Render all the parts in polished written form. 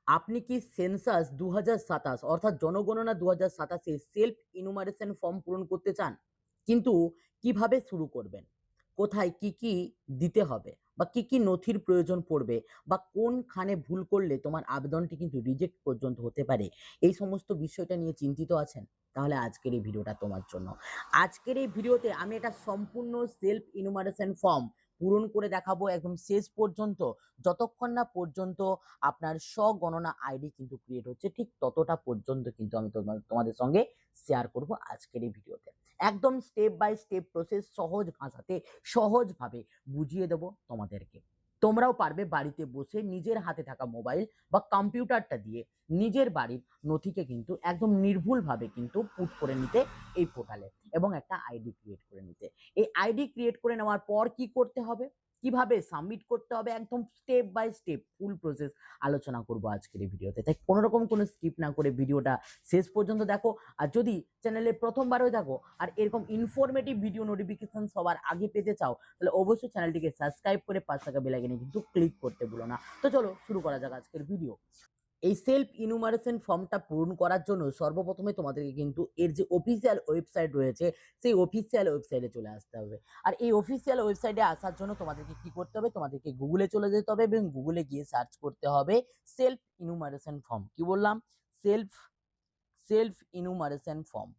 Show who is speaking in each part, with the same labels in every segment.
Speaker 1: আপনি কি সেন্সাস ২০২৭ অর্থাৎ জনগণনা ২০২৭ এ সেলফ ইনুমারেশন ফর্ম পূরণ করতে চান? কিন্তু কিভাবে শুরু করবেন? কোথায় কি, কি দিতে হবে? বা কি, কি নথির প্রয়োজন পড়বে? বা কোনখানে ভুল করলে তোমার আবেদনটি কিন্তু রিজেক্ট পর্যন্ত হতে পারে? এই সমস্ত বিষয়টা নিয়ে চিন্তিত আছেন? তাহলে আজকের এই ভিডিওটা তোমার জন্য। আজকের এই ভিডিওতে আমি একটা সম্পূর্ণ সেলফ ইনুমারেশন ফর্ম পূরণ করে দেখাবো একদম শেষ পর্যন্ত। যতক্ষণ না পর্যন্ত আপনার স্বগণনা আইডি কিন্তু ক্রিয়েট হচ্ছে, ঠিক ততটা পর্যন্ত কিন্তু আমি তোমাদের সঙ্গে শেয়ার করব আজকের এই ভিডিওতে। একদম স্টেপ বাই স্টেপ প্রসেস সহজ ভাষাতে সহজভাবে বুঝিয়ে দেব তোমাদেরকে। তোমরাও পারবে বাড়িতে বসে নিজের হাতে থাকা মোবাইল বা কম্পিউটারটা দিয়ে নিজের বাড়ির নথিকে কিন্তু একদম নির্ভুলভাবে কিন্তু পুট করে নিতে এই পোর্টালে, এবং একটা আইডি ক্রিয়েট করে নিতে। এই আইডি ক্রিয়েট করে নেওয়ার পর কি করতে হবে, কিভাবে সাবমিট করতে হবে, একদম step by step full process আলোচনা করব আজকের এই ভিডিওতে। তাই কোনো রকম কোনো স্কিপ না করে ভিডিওটা শেষ পর্যন্ত দেখো। আর যদি চ্যানেলে প্রথমবার হয়ে থাকো আর এরকম ইনফরমেটিভ ভিডিও নোটিফিকেশন সবার আগে পেতে চাও, তাহলে অবশ্যই চ্যানেলটিকে সাবস্ক্রাইব করে পাশে থাকা বেল আইকনে কিন্তু ক্লিক করতে ভুলো না। তো চলো শুরু করা যাক আজকের ভিডিও। এই সেলফ ইনুমারেশন ফর্মটা পূরণ করার জন্য সর্বপ্রথমে তোমাদেরকে কিন্তু এর যে অফিসিয়াল ওয়েবসাইট রয়েছে সেই অফিসিয়াল ওয়েবসাইটে চলে আসতে হবে। আর এই অফিসিয়াল ওয়েবসাইটে আসার জন্য তোমাদেরকে কি করতে হবে, তোমাদেরকে গুগলে চলে যেতে হবে এবং গুগলে গিয়ে সার্চ করতে হবে সেলফ ইনুমারেশন ফর্ম। কি বললাম? Self self enumeration form.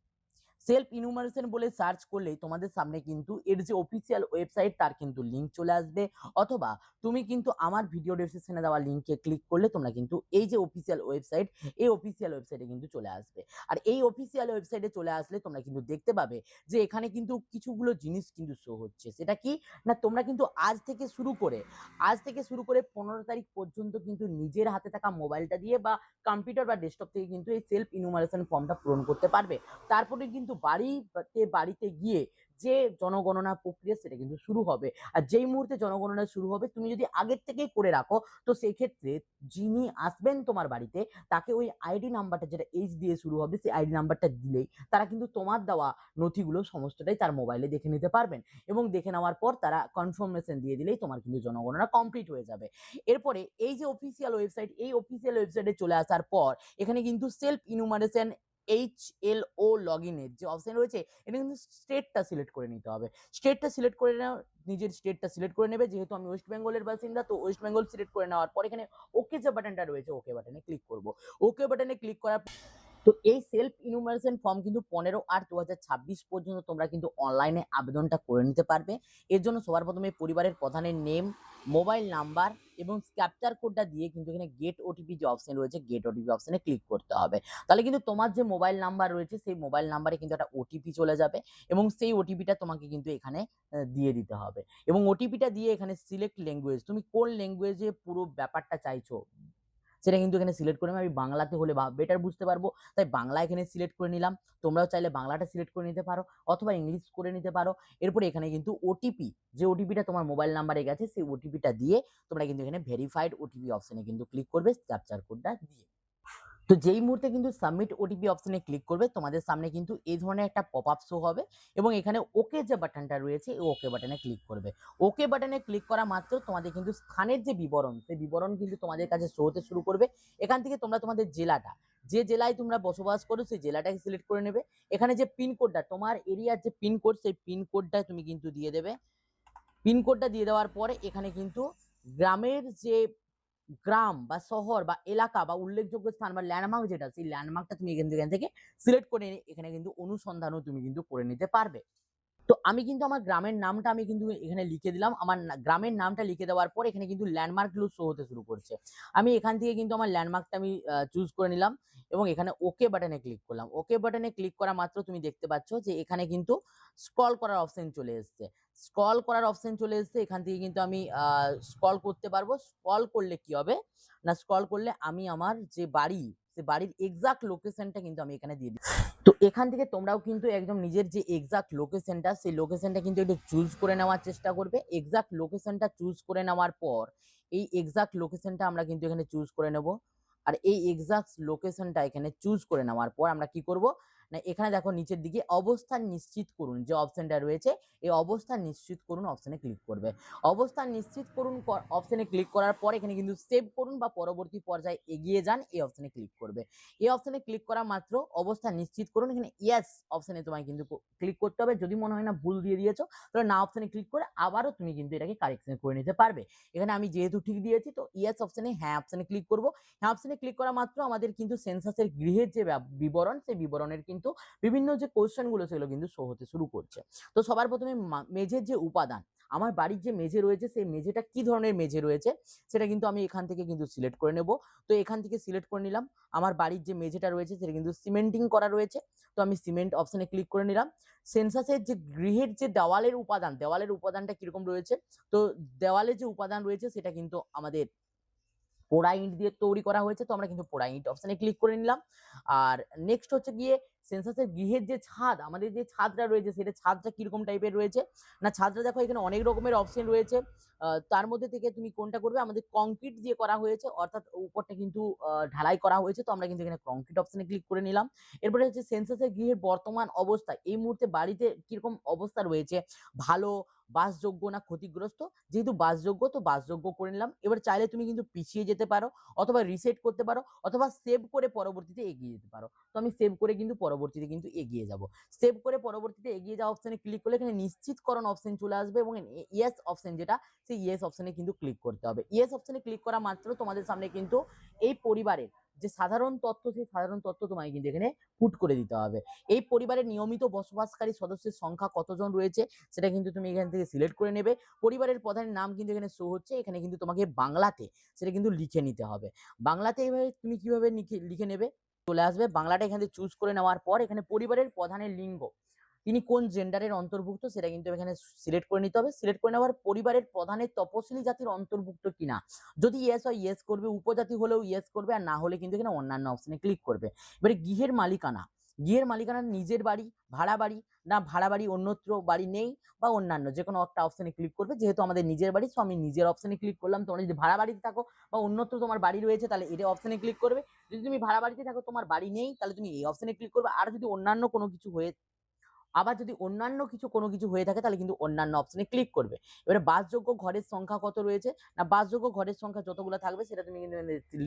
Speaker 1: Self enumeration বলে সার্চ করলেই তোমাদের সামনে কিন্তু এর যে অফিসিয়াল ওয়েবসাইট তার কিন্তু লিঙ্ক চলে আসবে, অথবা তুমি কিন্তু আমার ভিডিও ডেসক্রিপশনে দেওয়া লিঙ্কে ক্লিক করলে তোমরা কিন্তু এই যে অফিসিয়াল ওয়েবসাইট, এই অফিসিয়াল ওয়েবসাইটে কিন্তু চলে আসবে। আর এই অফিসিয়াল ওয়েবসাইটে চলে আসলে তোমরা কিন্তু দেখতে পাবে যে এখানে কিন্তু কিছুগুলো জিনিস কিন্তু শো হচ্ছে। সেটা কি না, তোমরা কিন্তু আজ থেকে শুরু করে ১৫ তারিখ পর্যন্ত কিন্তু নিজের হাতে থাকা মোবাইলটা দিয়ে বা কম্পিউটার বা ডেস্কটপ থেকে কিন্তু এই সেলফ ইনুমারেশন ফর্মটা পূরণ করতে পারবে। তারপরে কিন্তু বাড়িতে গিয়ে যে জনগণনা প্রক্রিয়া সেটা কিন্তু শুরু হবে। আর যেই মুহূর্তে জনগণনা শুরু হবে তুমি যদি আগের থেকেই করে রাখো, তো সেই ক্ষেত্রে যিনি আসবেন তোমার বাড়িতে তাকে ওই আইডি নাম্বারটা, যেটা এইচ দিয়ে শুরু হবে, সেই আইডি নাম্বারটা দিলেই তারা কিন্তু তোমার দেওয়া নথিগুলো সমস্তটাই তার মোবাইলে দেখে নিতে পারবেন, এবং দেখে নেওয়ার পর তারা কনফার্মেশন দিয়ে দিলেই তোমার কিন্তু জনগণনা কমপ্লিট হয়ে যাবে। এরপরে এই যে অফিসিয়াল ওয়েবসাইট, এই অফিসিয়াল ওয়েবসাইটে চলে আসার পর এখানে কিন্তু সেলফ ইনুমারেশন HLO লগইন এর যে অপশন রয়েছে, এটা কিন্তু স্টেটটা সিলেক্ট করে নিতে হবে। স্টেটটা সিলেক্ট করে নাও, নিজের স্টেটটা সিলেক্ট করে নেবে। যেহেতু আমি ওয়েস্ট বেঙ্গলের বাসিন্দা, তো ওয়েস্ট বেঙ্গল সিলেক্ট করে নেওয়ার পর এখানে ওকে যে বাটনটা রয়েছে, ওকে বাটনে ক্লিক করব। ওকে বাটনে ক্লিক করার তো এই সেলফ ইনুমারেশন ফর্ম কিন্তু 15/8/2026 পর্যন্ত তোমরা কিন্তু অনলাইনে আবেদনটা করে নিতে পারবে। এর জন্য সবার প্রথমে পরিবারের প্রধানের নেম, মোবাইল নাম্বার এবং ক্যাপচার কোডটা দিয়ে কিন্তু এখানে গেট ওটিপি যে অপশন রয়েছে, গেট ওটিপি অপশনে ক্লিক করতে হবে। তাহলে কিন্তু তোমার যে মোবাইল নাম্বার রয়েছে সেই মোবাইল নাম্বারে কিন্তু একটা ওটিপি চলে যাবে, এবং সেই ওটিপিটা তোমাকে কিন্তু এখানে দিয়ে দিতে হবে। এবং ওটিপিটা দিয়ে এখানে সিলেক্ট ল্যাঙ্গুয়েজ, তুমি কোন ল্যাঙ্গুয়েজে পুরো ব্যাপারটা চাইছো সেটা কিন্তু এখানে সিলেক্ট করে আমি বাংলাতে হলে বেটার বুঝতে পারবো, তাই বাংলা এখানে সিলেক্ট করে নিলাম। তোমরাও চাইলে বাংলাটা সিলেক্ট করে নিতে পারো অথবা ইংলিশ করে নিতে পারো। এরপরে এখানে কিন্তু ওটিপি, যে ওটিপিটা তোমার মোবাইল নাম্বারে গেছে সেই ওটিপিটা দিয়ে তোমরা কিন্তু এখানে ভেরিফাইড ওটিপি অপশনে কিন্তু ক্লিক করবে ক্যাপচার কোডটা দিয়ে। তো যেই মুহূর্তে কিন্তু সাবমিট ওটিপি অপশনে ক্লিক করবে তোমাদের সামনে কিন্তু এই ধরনের একটা পপ আপ শো হবে, এবং এখানে ওকে যে বাটনটা রয়েছে এই ওকে বাটনে ক্লিক করবে। ওকে বাটনে ক্লিক করা মাত্র তোমাদের কিন্তু স্থানের যে বিবরণ, সেই বিবরণ কিন্তু তোমাদের কাছে শো হতে শুরু করবে। এখান থেকে তোমরা তোমাদের জেলাটা, যে জেলায় তোমরা বসবাস করো সেই জেলাটাকে সিলেক্ট করে নেবে। এখানে যে পিনকোডটা, তোমার এরিয়ার যে পিনকোড, সেই পিনকোডটা তুমি কিন্তু দিয়ে দেবে। পিনকোডটা দিয়ে দেওয়ার পরে এখানে কিন্তু গ্রামের যে গ্রাম বা শহর বা এলাকা বা উল্লেখযোগ্য স্থান বা ল্যান্ডমার্ক যেটা, সেই ল্যান্ডমার্কটা তুমি এখান থেকে সিলেক্ট করে এখানে কিন্তু অনুসন্ধানও তুমি কিন্তু করে নিতে পারবে। তো আমি কিন্তু আমার গ্রামের নামটা আমি কিন্তু এখানে লিখে দিলাম। আমার গ্রামের নামটা লিখে দেওয়ার পর এখানে কিন্তু ল্যান্ডমার্কগুলো শো হতে শুরু করছে। আমি এখান থেকে কিন্তু আমার ল্যান্ডমার্কটা আমি চুজ করে নিলাম, এবং এখানে ওকে বাটনে ক্লিক করলাম। ওকে বাটনে ক্লিক করা মাত্র তুমি দেখতে পাচ্ছ যে এখানে কিন্তু স্ক্রল করার অপশন চলে এসছে। স্ক্রল করার অপশন চলে এসছে, এখান থেকে কিন্তু আমি স্ক্রল করতে পারবো। স্ক্রল করলে কি হবে না, স্ক্রল করলে আমি আমার যে বাড়ি, সে বাড়ির এক্সাক্ট লোকেশনটা কিন্তু আমি এখানে দিয়ে দিই। তো এখান থেকে তোমরাও কিন্তু একদম নিজের যে এক্সাক্ট লোকেশনটা, সেই লোকেশনটা কিন্তু একটু চুজ করে নেওয়ার চেষ্টা করবে। এক্সাক্ট লোকেশনটা চুজ করে নেওয়ার পর এই এক্সাক্ট লোকেশনটা আমরা কিন্তু এখানে চুজ করে নেব। আর এই এক্সাক্ট লোকেশনটা এখানে চুজ করে নেওয়ার পর আমরা কি করব না এখানে দেখো নিচের দিকে অবস্থান নিশ্চিত করুন যে অপশনটা রয়েছে, এই অবস্থান নিশ্চিত করুন অপশনে ক্লিক করবে। অবস্থান নিশ্চিত করুন অপশনে ক্লিক করার পর এখানে কিন্তু সেভ করুন বা পরবর্তী পর্যায়ে এগিয়ে যান এই অপশনে ক্লিক করবে। এই অপশনে ক্লিক করা মাত্র অবস্থান নিশ্চিত করুন, এখানে ইয়েস অপশনে তোমায় কিন্তু ক্লিক করতে হবে। যদি মনে হয় না ভুল দিয়ে দিয়েছো তাহলে না অপশনে ক্লিক করে আবারও তুমি কিন্তু এটাকে কারেকশন করে নিতে পারবে। এখানে আমি যেহেতু ঠিক দিয়েছি তো ইয়েস অপশনে হ্যাঁ অপশনে ক্লিক করব। হ্যাঁ অপশনে ক্লিক করা মাত্র আমাদের কিন্তু সেন্সাসের গৃহের যে বিবরণ, সেই বিবরণের কিন্তু বিভিন্ন যে কোশ্চেন গুলো সেগুলো কিন্তু শো হতে শুরু করছে। তো সবার প্রথমে মেঝের যে উপাদান, আমার বাড়ির যে মেঝে রয়েছে সেই মেঝেটা কি ধরনের মেঝে রয়েছে সেটা কিন্তু আমি এখান থেকে কিন্তু সিলেক্ট করে নেব। তো এখান থেকে সিলেক্ট করে নিলাম, আমার বাড়ির যে মেঝেটা রয়েছে সেটা কিন্তু সিমেন্টিং করা রয়েছে, তো আমি সিমেন্ট অপশনে ক্লিক করে নিলাম। সেন্সাসের যে গৃহের যে দেওয়ালের উপাদান, দেওয়ালের উপাদানটা কিরকম রয়েছে, তো দেওয়ালে যে উপাদান রয়েছে সেটা কিন্তু আমাদের পোড়া ইট দিয়ে তৈরি করা হয়েছে, তো আমরা কিন্তু পোড়া ইট অপশনে ক্লিক করে নিলাম। আর নেক্সট হচ্ছে গিয়ে সেন্সাসের গৃহের যে ছাদ, আমাদের যে ছাদটা রয়েছে সেটা ছাদটা কিরকম টাইপের রয়েছে, না ছাদটা দেখো এখানে অনেক রকমের অপশন রয়েছে। তার মধ্যে থেকে তুমি কোনটা করবে, আমাদের কংক্রিট দিয়ে করা হয়েছে অর্থাৎ উপরটা কিন্তু ঢালাই করা হয়েছে, তো আমরা কিন্তু এখানে কংক্রিট অপশনে ক্লিক করে নিলাম। এরপরে হচ্ছে সেন্সাসের গৃহের বর্তমান অবস্থা, এই মুহূর্তে বাড়িতে কিরকম অবস্থা রয়েছে, ভালো, বাসযোগ্য না ক্ষতিগ্রস্ত, যেহেতু বাসযোগ্য তো বাসযোগ্য করে নিলাম। এবার চাইলে তুমি কিন্তু পিছিয়ে যেতে পারো অথবা রিসেট করতে পারো অথবা সেভ করে পরবর্তীতে এগিয়ে যেতে পারো। তো আমি সেভ করে কিন্তু পরবর্তীতে কিন্তু এগিয়ে যাব। সেভ করে পরবর্তীতে এগিয়ে যাওয়া অপশনে ক্লিক করলে এখানে নিশ্চিতকরণ অপশন চলে আসবে এবং ইয়েস অপশন যেটা, সেই ইয়েস অপশনে কিন্তু ক্লিক করতে হবে। ইয়েস অপশনে ক্লিক করা মাত্র তোমাদের সামনে কিন্তু এই পরিবারের যে সাধারণ তথ্য, সেই সাধারণ তথ্য তোমায় কিন্তু এখানে পুট করে দিতে হবে। এই পরিবারের নিয়মিত বসবাসকারী সদস্যের সংখ্যা কতজন রয়েছে সেটা কিন্তু তুমি এখান থেকে সিলেক্ট করে নেবে। পরিবারের প্রধানের নাম কিন্তু এখানে শো হচ্ছে, এখানে কিন্তু তোমাকে বাংলাতে সেটা কিন্তু লিখে নিতে হবে। বাংলাতে এইভাবে তুমি কিভাবে লিখে নেবে, চলে আসবে বাংলাটা এখান থেকে চুজ করে নেওয়ার পর এখানে পরিবারের প্রধানের লিঙ্গ, তিনি কোন জেন্ডারের অন্তর্ভুক্ত সেটা কিন্তু এখানে সিলেক্ট করে নিতে হবে। সিলেক্ট করে নেওয়ার পরিবারের প্রধানের তপশিলি জাতির অন্তর্ভুক্ত কিনা, যদি ইয়েস হয় ইয়েস করবে, উপজাতি হলেও ইয়েস করবে, আর না হলে কিন্তু এখানে অন্যান্য অপশনে ক্লিক করবে। এবারে গৃহের মালিকানা, গৃহের মালিকানা নিজের বাড়ি, ভাড়া বাড়ি, না ভাড়া বাড়ি অন্যত্র বাড়ি নেই, বা অন্যান্য যে কোনো একটা অপশনে ক্লিক করবে। যেহেতু আমাদের নিজের বাড়ি তো আমি নিজের অপশনে ক্লিক করলাম। তোমরা যদি ভাড়া বাড়িতে থাকো বা অন্যত্র তোমার বাড়ি রয়েছে তাহলে এটা অপশনে ক্লিক করবে। যদি তুমি ভাড়া বাড়িতে থাকো তোমার বাড়ি নেই তাহলে তুমি এই অপশনে ক্লিক করবে। আর যদি অন্যান্য কোনো কিছু হয়ে আবার যদি অন্যান্য কোনো কিছু হয়ে থাকে তাহলে কিন্তু অন্যান্য অপশনে ক্লিক করবে। এবারে বাসযোগ্য ঘরের সংখ্যা কত রয়েছে, না বাসযোগ্য ঘরের সংখ্যা যতগুলো থাকবে সেটা তুমি কিন্তু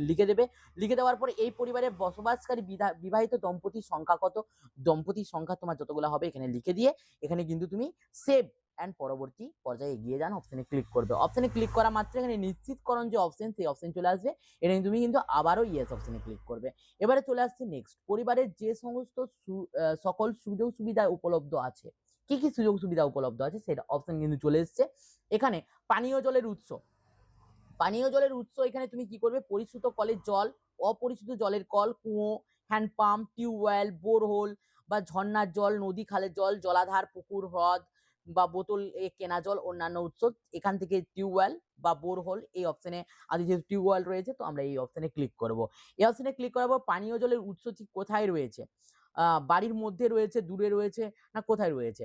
Speaker 1: লিখে দেবে। লিখে দেওয়ার পরে এই পরিবারে বসবাসকারী বিবাহিত দম্পতির সংখ্যা কত, দম্পতির সংখ্যা তোমার যতগুলো হবে এখানে লিখে দিয়ে এখানে কিন্তু তুমি সেভ অ্যান্ড পরবর্তী পর্যায়ে এগিয়ে যান অপশনে ক্লিক করবে। অপশনে ক্লিক করা মাত্র এখানে নিশ্চিতকরণ যে অপশন, সেই অপশন চলে আসবে। এখানে তুমি কিন্তু আবারও ইয়েস অপশনে ক্লিক করবে। এবারে চলে আসছে নেক্সট, পরিবারের যে সমস্ত সকল সুযোগ সুবিধা উপলব্ধ আছে, কি কি সুযোগ সুবিধা উপলব্ধ আছে সেটা অপশন কিন্তু চলে এসছে। এখানে পানীয় জলের উৎস, পানীয় জলের উৎস এখানে তুমি কি করবে, পরিশ্রুত কলের জল, অপরিশোধিত জলের কল, কুয়ো, হ্যান্ডপাম্প, টিউবওয়েল, বোরহোল বা ঝর্ণার জল, নদী খালের জল, জলাধার, পুকুর, হ্রদ বা বোতল কেনা জল, অন্যান্য উৎস, এখান থেকে টিউবওয়েল বা বোরহোল এই অপশনে, আজ যেহেতু টিউবওয়েল রয়েছে তো আমরা এই অপশনে ক্লিক করব। এই অপশনে ক্লিক করার পর পানীয় জলের উৎস ঠিক কোথায় রয়েছে, বাড়ির মধ্যে রয়েছে, দূরে রয়েছে, না কোথায় রয়েছে,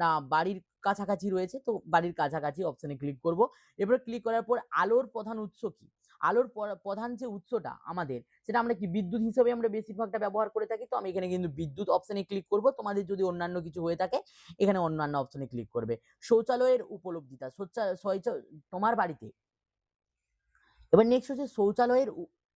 Speaker 1: না বাড়ির কাছাকাছি রয়েছে, তো বাড়ির কাছাকাছি অপশনে ক্লিক করব। এবার ক্লিক করার পর আলোর প্রধান উৎস কি, আলোর প্রধান যে উৎসটা আমাদের সেটা আমরা কি বিদ্যুৎ হিসেবে আমরা বেশিরভাগটা ব্যবহার করে থাকি, তো আমি এখানে কিন্তু বিদ্যুৎ অপশনে ক্লিক করব। তোমাদের যদি অন্যান্য কিছু হয়ে থাকে এখানে অন্যান্য অপশনে ক্লিক করবে। শৌচালয়ের উপলব্ধিতা, তোমার বাড়িতে, এবার নেক্সট হচ্ছে শৌচালয়ের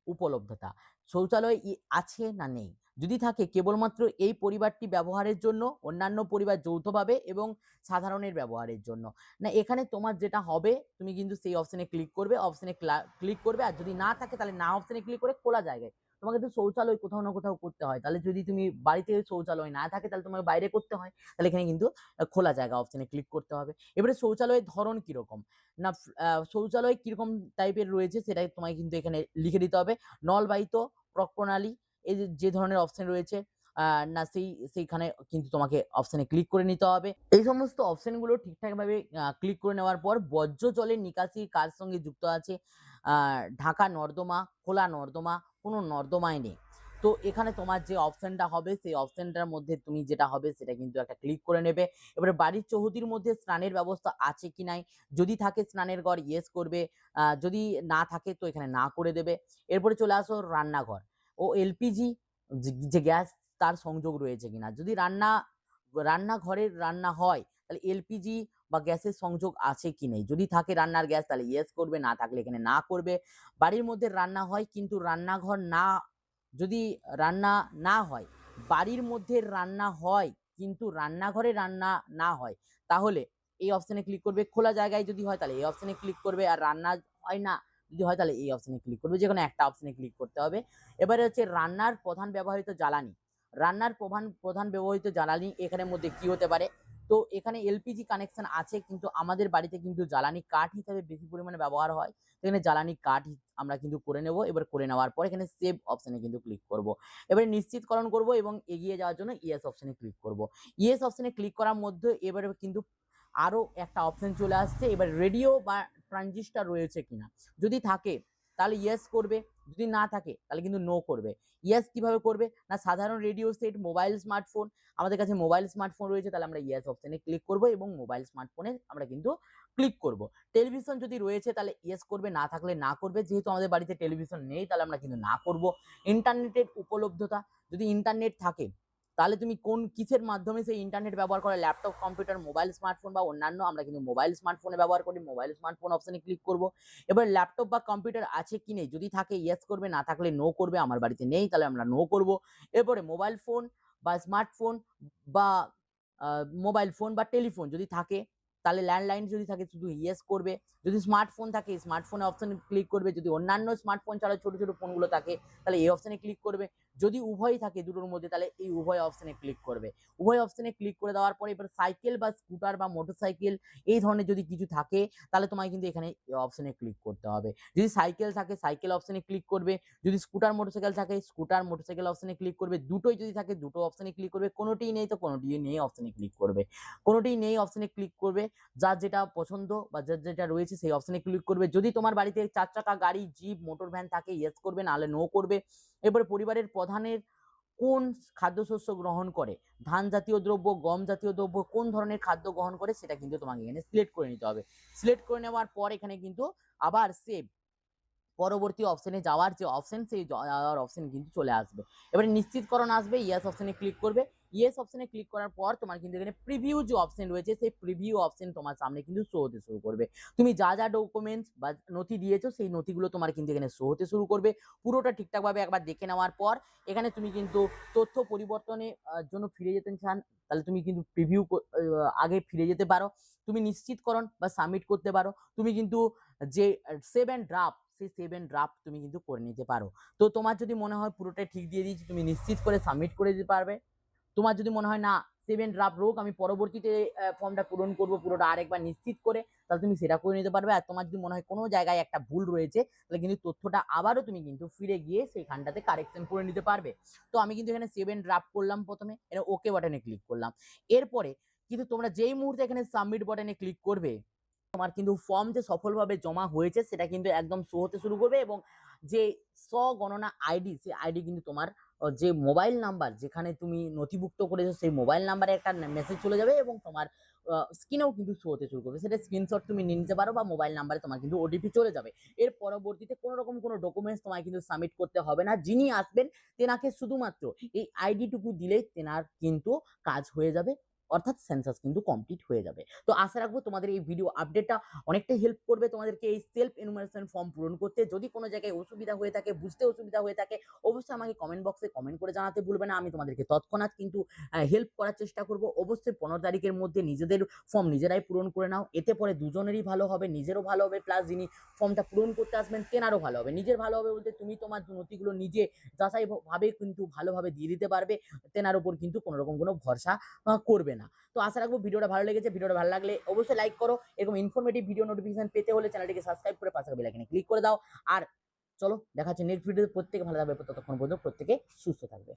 Speaker 1: উপলব্ধতা, শৌচালয় আছে না নেই, যদি থাকে কেবলমাত্র এই পরিবারটি ব্যবহারের জন্য, অন্যান্য পরিবার যৌথভাবে এবং সাধারণের ব্যবহারের জন্য, না এখানে তোমার যেটা হবে তুমি কিন্তু সেই অপশনে ক্লিক করবে, অপশনে ক্লিক করবে। আর যদি না থাকে তাহলে না অপশনে ক্লিক করে খোলা জায়গায়, তোমাকে তো শৌচালয় কোথাও না কোথাও করতে হয়, তাহলে যদি তুমি বাড়িতে শৌচালয় না থাকে তাহলে তোমাকে বাইরে করতে হয়, তাহলে এখানে কিন্তু খোলা জায়গা অপশনে ক্লিক করতে হবে। এবারে শৌচালয়ের ধরন কিরকম, না শৌচালয় কিরকম টাইপের রয়েছে সেটাই তোমায় কিন্তু এখানে লিখে দিতে হবে। নলবাহিত, প্রণালী, এই যে ধরনের অপশন রয়েছে না সেইখানে কিন্তু তোমাকে অপশনে ক্লিক করে নিতে হবে। এই সমস্ত অপশনগুলো ঠিকঠাক ভাবে ক্লিক করে নেওয়ার পর বর্জ্য জলের নিকাশি কার সঙ্গে যুক্ত আছে, ঢাকা নর্দমা, খোলা নর্দমা, কোনো নর্দমায় নেই। তো এখানে তোমার যে অপশনটা হবে সেই অপশনটার মধ্যে তুমি যেটা হবে সেটা কিন্তু একটা ক্লিক করে নেবে। এবারে বাড়ির চৌহদ্দির মধ্যে স্নানের ব্যবস্থা আছে কি নাই, যদি থাকে স্নানের ঘর ইয়েস করবে, যদি না থাকে তো এখানে না করে দেবে। এরপরে চলে আসো রান্নাঘর ও এলপিজি যে গ্যাস তার সংযোগ রয়েছে কিনা। যদি রান্নাঘরের রান্না হয় তাহলে এলপিজি বা গ্যাসের সংযোগ আছে কি নেই। যদি থাকে রান্নার গ্যাস তাহলে ইয়েস করবে, না থাকলে এখানে না করবে। বাড়ির মধ্যে রান্না হয় কিন্তু রান্নাঘর না, যদি রান্না না হয়, বাড়ির মধ্যে রান্না হয় কিন্তু রান্নাঘরে রান্না না হয়, তাহলে এই অপশনে ক্লিক করবে। খোলা জায়গায় যদি হয় তাহলে এই অপশনে ক্লিক করবে, আর রান্না হয় না যদি হয় তাহলে এই অপশনে ক্লিক করবে। যেকোনো একটা অপশনে ক্লিক করতে হবে। এবারে হচ্ছে রান্নার প্রধান ব্যবহৃত জ্বালানি। রান্নার প্রধান ব্যবহৃত জ্বালানি এখানের মধ্যে কি হতে পারে। তো এখানে এলপিজি কানেকশন আছে কিন্তু আমাদের বাড়িতে কিন্তু জ্বালানি কাঠ হিসাবে বেশি পরিমাণে ব্যবহার হয়। এখানে জ্বালানি কাঠ আমরা কিন্তু করে নেব। এবার করে নেওয়ার পর এখানে সেভ অপশনে কিন্তু ক্লিক করব। এবারে নিশ্চিতকরণ করব এবং এগিয়ে যাওয়ার জন্য ইয়েস অপশনে ক্লিক করব। ইয়েস অপশনে ক্লিক করার মধ্যে এবারে কিন্তু আরো একটা অপশন চলে আসছে। এবার রেডিও বা ট্রানজিস্টার রয়েছে কিনা, যদি থাকে তাহলে ইয়েস করবে, যদি না থাকে তাহলে কিন্তু নো করবে। ইয়েস কিভাবে করবে না, সাধারণ রেডিও সেট, মোবাইল স্মার্টফোন, আমাদের কাছে মোবাইল স্মার্টফোন রয়েছে তাহলে আমরা ইয়েস অপশনে ক্লিক করব এবং মোবাইল স্মার্টফোনে আমরা কিন্তু ক্লিক করব। টেলিভিশন যদি রয়েছে তাহলে ইয়েস করবে, না থাকলে না করবে। যেহেতু আমাদের বাড়িতে টেলিভিশন নেই তাহলে আমরা কিন্তু না করব। ইন্টারনেটের উপলব্ধতা, যদি ইন্টারনেট থাকে তাহলে তুমি কোন কিসের মাধ্যমে সেই ইন্টারনেট ব্যবহার করে, ল্যাপটপ, কম্পিউটার, মোবাইল স্মার্টফোন বা অন্যান্য, আমরা কিন্তু মোবাইল স্মার্টফোনে ব্যবহার করি, মোবাইল স্মার্টফোন অপশনে ক্লিক করব। এবার ল্যাপটপ বা কম্পিউটার আছে কি নেই, যদি থাকে ইয়েস করবে, না থাকলে নো করবে। আমার বাড়িতে নেই তাহলে আমরা নো করব। এরপরে মোবাইল ফোন বা স্মার্টফোন বা মোবাইল ফোন বা টেলিফোন যদি থাকে তাহলে ল্যান্ডলাইন যদি থাকে শুধু ইয়েস করবে। যদি স্মার্টফোন থাকে স্মার্টফোনে অপশনে ক্লিক করবে। যদি অন্যান্য স্মার্টফোন ছাড়া ছোট ছোট ফোনগুলো থাকে তাহলে এই অপশনে ক্লিক করবে। যদি উভয়ই থাকে দুটোর মধ্যে তাহলে এই উভয় অপশনে ক্লিক করবে। উভয় অপশনে ক্লিক করে দেওয়ার পরে এবার সাইকেল বা স্কুটার বা মোটরসাইকেল এই ধরনের যদি কিছু থাকে তাহলে তোমায় কিন্তু এখানে অপশনে ক্লিক করতে হবে। যদি সাইকেল থাকে সাইকেল অপশনে ক্লিক করবে। যদি স্কুটার মোটরসাইকেল থাকে স্কুটার মোটরসাইকেল অপশনে ক্লিক করবে। দুটোই যদি থাকে দুটো অপশনে ক্লিক করবে। কোনোটিই নেই তো কোনোটিই নেই অপশনে ক্লিক করবে। কোনোটিই নেই অপশনে ক্লিক করবে। যার যেটা পছন্দ বা যার যেটা রয়েছে সেই অপশনে ক্লিক করবে। যদি তোমার বাড়িতে 4 চাকা গাড়ি, জিপ, মোটর ভ্যান থাকে ইয়েস করবে, নাহলে নো করবে। এবার পরিবারের প্রধানের কোন খাদ্যশস্য গ্রহণ করে, ধান জাতীয় দ্রব্য, গম জাতীয় দ্রব্য, কোন ধরনের খাদ্য গ্রহণ করে সেটা কিন্তু তোমাকে এখানে সিলেক্ট করে নিতে হবে। সিলেক্ট করে নেওয়ার পর এখানে কিন্তু আবার সেভ পরবর্তী অপশনে যাওয়ার যে অপশন সেই যাওয়ার অপশন কিন্তু চলে আসবে। এবারে নিশ্চিতকরণ আসবে, ইয়েস অপশনে ক্লিক করবে। ইয়েস অপশনে ক্লিক করার পর তোমার কিন্তু এখানে প্রিভিউ যে অপশন রয়েছে সেই প্রিভিউ অপশন তোমার সামনে কিন্তু শো হতে শুরু করবে। তুমি যা যা ডকুমেন্টস বা নথি দিয়েছো সেই নথিগুলো তোমার কিন্তু এখানে শো হতে শুরু করবে। পুরোটা ঠিকঠাকভাবে একবার দেখে নেওয়ার পর এখানে তুমি কিন্তু তথ্য পরিবর্তনের জন্য ফিরে যেতে চান তাহলে তুমি কিন্তু প্রিভিউ আগে ফিরে যেতে পারো। তুমি নিশ্চিতকরণ বা সাবমিট করতে পারো। তুমি কিন্তু যে সেভ এন্ড ড্রাফট সেই সেভ এন্ড ড্রাফট তুমি কিন্তু করে নিতে পারো। তো তোমার যদি মনে হয় পুরোটাই ঠিক দিয়ে দিয়েছি তুমি নিশ্চিত করে সাবমিট করে দিতে পারবে। তোমার যদি মনে হয় না সেভ এন্ড ড্রাফট রোক আমি পরবর্তীতে ফর্মটা পূরণ করবো পুরোটা আরেকবার নিশ্চিত করে, তাহলে তুমি সেটা করে নিতে পারবে। আর তোমার যদি মনে হয় কোনো জায়গায় একটা ভুল রয়েছে তাহলে কিন্তু তথ্যটা আবারও তুমি কিন্তু ফিরে গিয়ে সেইখানটাতে কারেকশন করে নিতে পারবে। তো আমি কিন্তু এখানে সেভ এন্ড ড্রাফট করলাম, প্রথমে এটা ওকে বাটনে ক্লিক করলাম। এরপরে কিন্তু তোমরা যেই মুহূর্তে এখানে সাবমিট বাটনে ক্লিক করবে তোমার কিন্তু ফর্ম যে সফলভাবে জমা হয়েছে সেটা কিন্তু একদম শো হতে শুরু করবে এবং যে স্বগণনা আইডি সেই আইডি কিন্তু তোমার যে মোবাইল নাম্বার যেখানে তুমি নথিভুক্ত করেছো সেই মোবাইল নাম্বারে একটা মেসেজ চলে যাবে এবং তোমার স্ক্রিনেও কিন্তু শো হতে শুরু করবে। সেটা স্ক্রিনশট তুমি নিয়ে নিতে পারো বা মোবাইল নাম্বারে তোমার কিন্তু ওটিপি চলে যাবে। এর পরবর্তীতে কোনো রকম কোনো ডকুমেন্টস তোমায় কিন্তু সাবমিট করতে হবে না। যিনি আসবেন তেনাকে শুধুমাত্র এই আইডিটুকু দিলেই তেনার কিন্তু কাজ হয়ে যাবে, অর্থাৎ সেন্সাস কিন্তু কমপ্লিট হয়ে যাবে। তো আশা রাখবো তোমাদের এই ভিডিও আপডেটটা অনেকটাই হেল্প করবে তোমাদেরকে এই সেলফ এনুমারেশন ফর্ম পূরণ করতে। যদি কোনো জায়গায় অসুবিধা হয়ে থাকে, বুঝতে অসুবিধা হয়ে থাকে, অবশ্যই আমাকে কমেন্ট বক্সে কমেন্ট করে জানাতে ভুলবে না। আমি তোমাদেরকে তৎক্ষণাৎ কিন্তু হেল্প করার চেষ্টা করব। অবশ্যই 15 তারিখের মধ্যে নিজেদের ফর্ম নিজেরাই পূরণ করে নাও। এতে পরে দুজনেরই ভালো হবে, নিজেরও ভালো হবে, প্লাস যিনি ফর্মটা পূরণ করতে আসবেন তেনারও ভালো হবে। নিজের ভালো হবে বলতে তুমি তোমার নথিগুলো নিজে যাচাই ভাবে কিন্তু ভালোভাবে দিয়ে দিতে পারবে, তেনার উপর কিন্তু কোনো রকম কোনো ভরসা করবে না। তো আশা রাখবো ভিডিওটা ভালো লেগেছে। ভিডিওটা ভালো লাগলে অবশ্যই লাইক করো। এরকম ইনফরমেটিভ ভিডিও নোটিফিকেশন পেতে হলে চ্যানেলটিকে সাবস্ক্রাইব করে পাশে বেল আইকনে ক্লিক করে দাও। আর চলো দেখা হচ্ছে নেক্সট ভিডিওতে। প্রত্যেকে ভালো থাকবে, ততক্ষণ পর্যন্ত প্রত্যেকে সুস্থ থাকবে।